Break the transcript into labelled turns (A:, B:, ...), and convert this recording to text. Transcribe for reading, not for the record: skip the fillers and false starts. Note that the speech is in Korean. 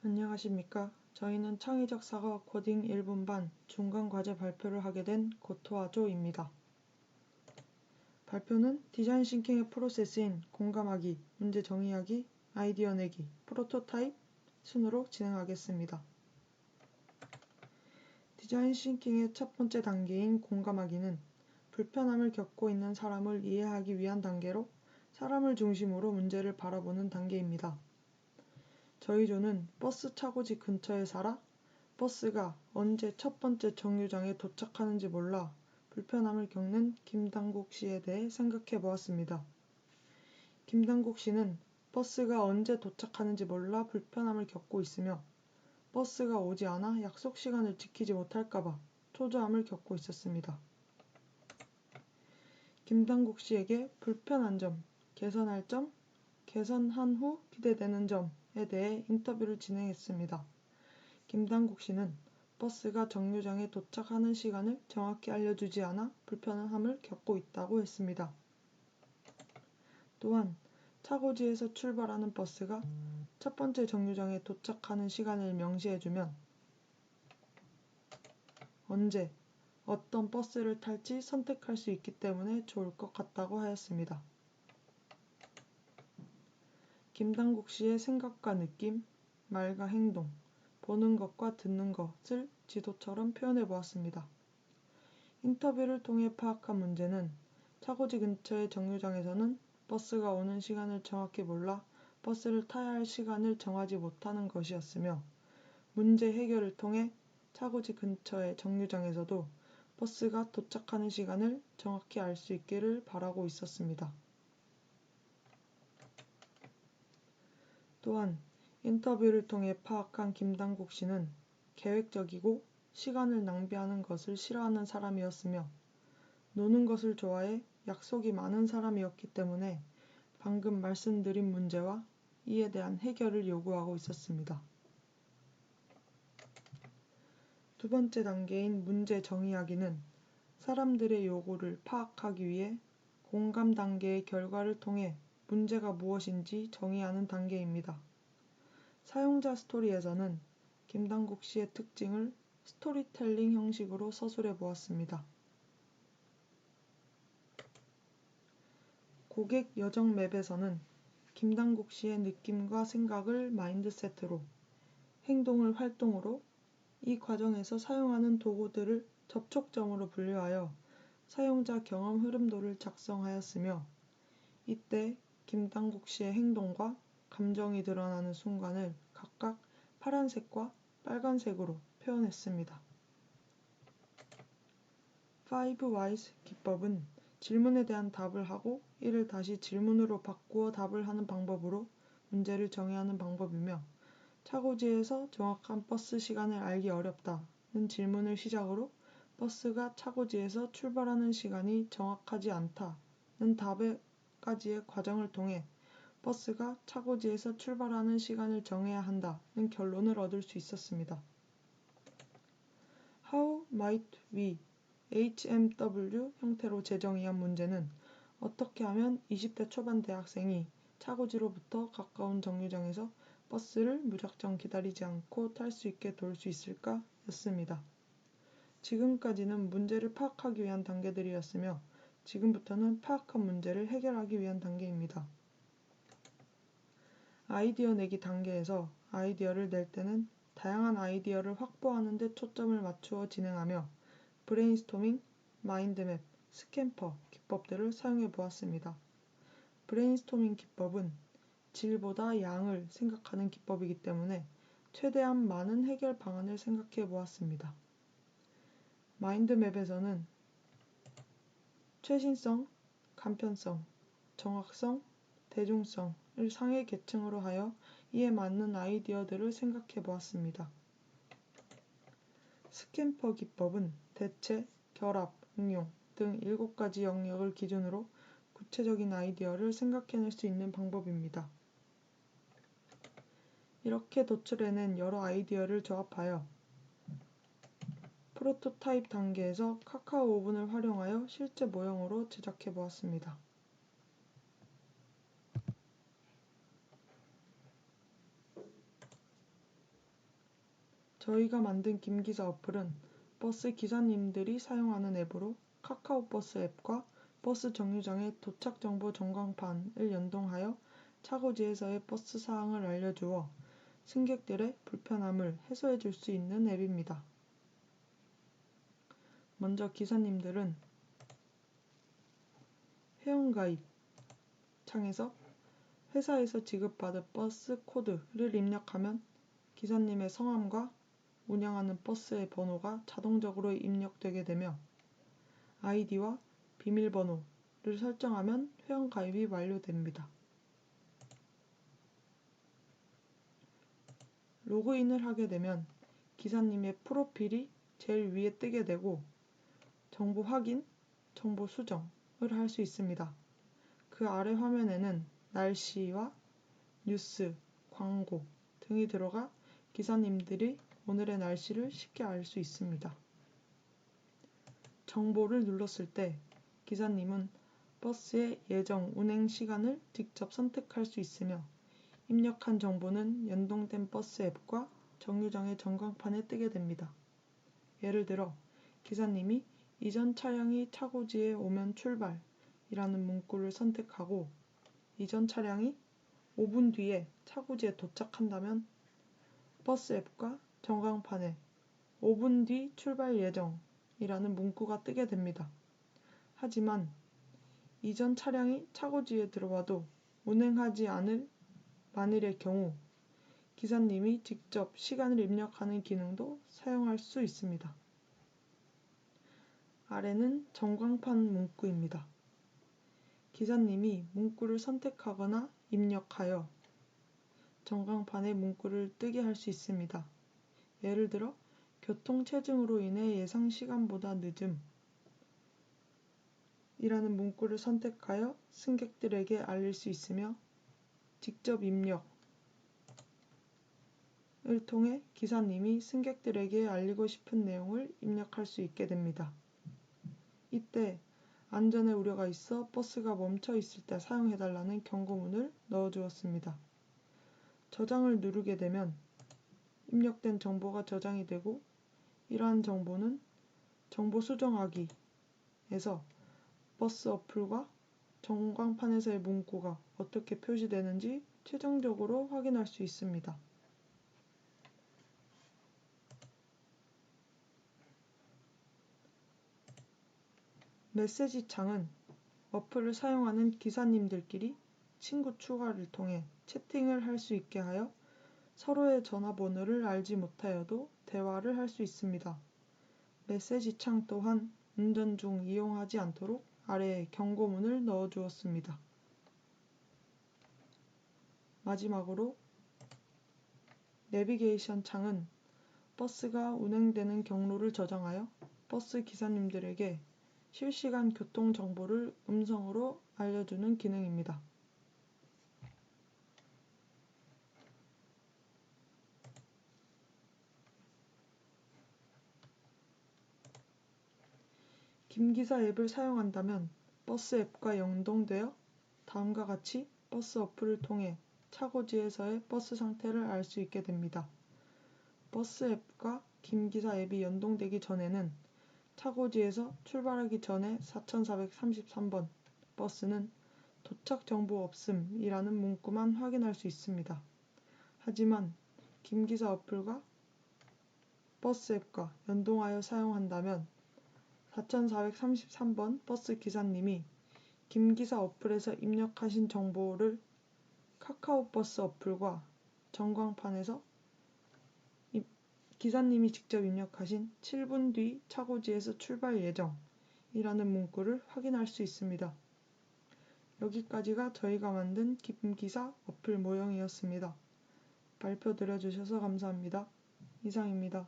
A: 안녕하십니까. 저희는 창의적 사과 코딩 1분반 중간 과제 발표를 하게 된 고토아조입니다. 발표는 디자인 싱킹의 프로세스인 공감하기, 문제 정의하기, 아이디어 내기, 프로토타입 순으로 진행하겠습니다. 디자인 싱킹의 첫 번째 단계인 공감하기는 불편함을 겪고 있는 사람을 이해하기 위한 단계로 사람을 중심으로 문제를 바라보는 단계입니다. 저희 조는 버스 차고지 근처에 살아 버스가 언제 첫 번째 정류장에 도착하는지 몰라 불편함을 겪는 김당국 씨에 대해 생각해 보았습니다. 김당국 씨는 버스가 언제 도착하는지 몰라 불편함을 겪고 있으며 버스가 오지 않아 약속 시간을 지키지 못할까봐 초조함을 겪고 있었습니다. 김당국 씨에게 불편한 점, 개선할 점, 개선한 후 기대되는 점에 대해 인터뷰를 진행했습니다. 김당국 씨는 버스가 정류장에 도착하는 시간을 정확히 알려주지 않아 불편함을 겪고 있다고 했습니다. 또한 차고지에서 출발하는 버스가 첫 번째 정류장에 도착하는 시간을 명시해주면 언제, 어떤 버스를 탈지 선택할 수 있기 때문에 좋을 것 같다고 하였습니다. 김당국 씨의 생각과 느낌, 말과 행동, 보는 것과 듣는 것을 지도처럼 표현해 보았습니다. 인터뷰를 통해 파악한 문제는 차고지 근처의 정류장에서는 버스가 오는 시간을 정확히 몰라 버스를 타야 할 시간을 정하지 못하는 것이었으며 문제 해결을 통해 차고지 근처의 정류장에서도 버스가 도착하는 시간을 정확히 알 수 있기를 바라고 있었습니다. 또한 인터뷰를 통해 파악한 김당국 씨는 계획적이고 시간을 낭비하는 것을 싫어하는 사람이었으며 노는 것을 좋아해 약속이 많은 사람이었기 때문에 방금 말씀드린 문제와 이에 대한 해결을 요구하고 있었습니다. 두 번째 단계인 문제 정의하기는 사람들의 요구를 파악하기 위해 공감 단계의 결과를 통해 문제가 무엇인지 정의하는 단계입니다. 사용자 스토리에서는 김당국 씨의 특징을 스토리텔링 형식으로 서술해 보았습니다. 고객 여정 맵에서는 김당국 씨의 느낌과 생각을 마인드셋으로, 행동을 활동으로, 이 과정에서 사용하는 도구들을 접촉점으로 분류하여 사용자 경험 흐름도를 작성하였으며 이때 김당국 씨의 행동과 감정이 드러나는 순간을 각각 파란색과 빨간색으로 표현했습니다. 5Whys 기법은 질문에 대한 답을 하고 이를 다시 질문으로 바꾸어 답을 하는 방법으로 문제를 정의하는 방법이며 차고지에서 정확한 버스 시간을 알기 어렵다는 질문을 시작으로 버스가 차고지에서 출발하는 시간이 정확하지 않다는 답에까지의 과정을 통해 버스가 차고지에서 출발하는 시간을 정해야 한다는 결론을 얻을 수 있었습니다. How might we HMW 형태로 재정의한 문제는 어떻게 하면 20대 초반 대학생이 차고지로부터 가까운 정류장에서 버스를 무작정 기다리지 않고 탈 수 있게 도울 수 있을까? 였습니다. 지금까지는 문제를 파악하기 위한 단계들이었으며 지금부터는 파악한 문제를 해결하기 위한 단계입니다. 아이디어 내기 단계에서 아이디어를 낼 때는 다양한 아이디어를 확보하는 데 초점을 맞추어 진행하며 브레인스토밍, 마인드맵, 스캠퍼 기법들을 사용해 보았습니다. 브레인스토밍 기법은 질보다 양을 생각하는 기법이기 때문에 최대한 많은 해결 방안을 생각해 보았습니다. 마인드맵에서는 최신성, 간편성, 정확성, 대중성을 상위 계층으로 하여 이에 맞는 아이디어들을 생각해 보았습니다. 스캠퍼 기법은 대체, 결합, 응용 등 7가지 영역을 기준으로 구체적인 아이디어를 생각해낼 수 있는 방법입니다. 이렇게 도출해낸 여러 아이디어를 조합하여 프로토타입 단계에서 카카오 오븐을 활용하여 실제 모형으로 제작해 보았습니다. 저희가 만든 김기사 어플은 버스 기사님들이 사용하는 앱으로 카카오버스 앱과 버스 정류장의 도착정보 전광판을 연동하여 차고지에서의 버스 사항을 알려주어 승객들의 불편함을 해소해 줄 수 있는 앱입니다. 먼저 기사님들은 회원가입 창에서 회사에서 지급받을 버스 코드를 입력하면 기사님의 성함과 운영하는 버스의 번호가 자동적으로 입력되게 되며 아이디와 비밀번호를 설정하면 회원가입이 완료됩니다. 로그인을 하게 되면 기사님의 프로필이 제일 위에 뜨게 되고 정보 확인, 정보 수정을 할 수 있습니다. 그 아래 화면에는 날씨와 뉴스, 광고 등이 들어가 기사님들이 오늘의 날씨를 쉽게 알 수 있습니다. 정보를 눌렀을 때 기사님은 버스의 예정 운행 시간을 직접 선택할 수 있으며 입력한 정보는 연동된 버스 앱과 정류장의 전광판에 뜨게 됩니다. 예를 들어 기사님이 이전 차량이 차고지에 오면 출발이라는 문구를 선택하고 이전 차량이 5분 뒤에 차고지에 도착한다면 버스 앱과 전광판에 5분 뒤 출발 예정이라는 문구가 뜨게 됩니다. 하지만 이전 차량이 차고지에 들어와도 운행하지 않을 만일의 경우 기사님이 직접 시간을 입력하는 기능도 사용할 수 있습니다. 아래는 전광판 문구입니다. 기사님이 문구를 선택하거나 입력하여 전광판에 문구를 뜨게 할 수 있습니다. 예를 들어 교통체증으로 인해 예상 시간보다 늦음 이라는 문구를 선택하여 승객들에게 알릴 수 있으며 직접 입력을 통해 기사님이 승객들에게 알리고 싶은 내용을 입력할 수 있게 됩니다. 이때 안전에 우려가 있어 버스가 멈춰 있을 때 사용해달라는 경고문을 넣어주었습니다. 저장을 누르게 되면 입력된 정보가 저장이 되고 이러한 정보는 정보 수정하기에서 버스 어플과 전광판에서의 문구가 어떻게 표시되는지 최종적으로 확인할 수 있습니다. 메시지 창은 어플을 사용하는 기사님들끼리 친구 추가를 통해 채팅을 할 수 있게 하여 서로의 전화번호를 알지 못하여도 대화를 할 수 있습니다. 메시지 창 또한 운전 중 이용하지 않도록 아래에 경고문을 넣어 주었습니다. 마지막으로 내비게이션 창은 버스가 운행되는 경로를 저장하여 버스 기사님들에게 실시간 교통 정보를 음성으로 알려주는 기능입니다. 김기사 앱을 사용한다면 버스 앱과 연동되어 다음과 같이 버스 어플을 통해 차고지에서의 버스 상태를 알 수 있게 됩니다. 버스 앱과 김기사 앱이 연동되기 전에는 차고지에서 출발하기 전에 4433번 버스는 도착 정보 없음이라는 문구만 확인할 수 있습니다. 하지만 김기사 어플과 버스 앱과 연동하여 사용한다면 4433번 버스 기사님이 김기사 어플에서 입력하신 정보를 카카오버스 어플과 전광판에서 기사님이 직접 입력하신 7분 뒤 차고지에서 출발 예정이라는 문구를 확인할 수 있습니다. 여기까지가 저희가 만든 김기사 어플 모형이었습니다. 발표 들어주셔서 감사합니다. 이상입니다.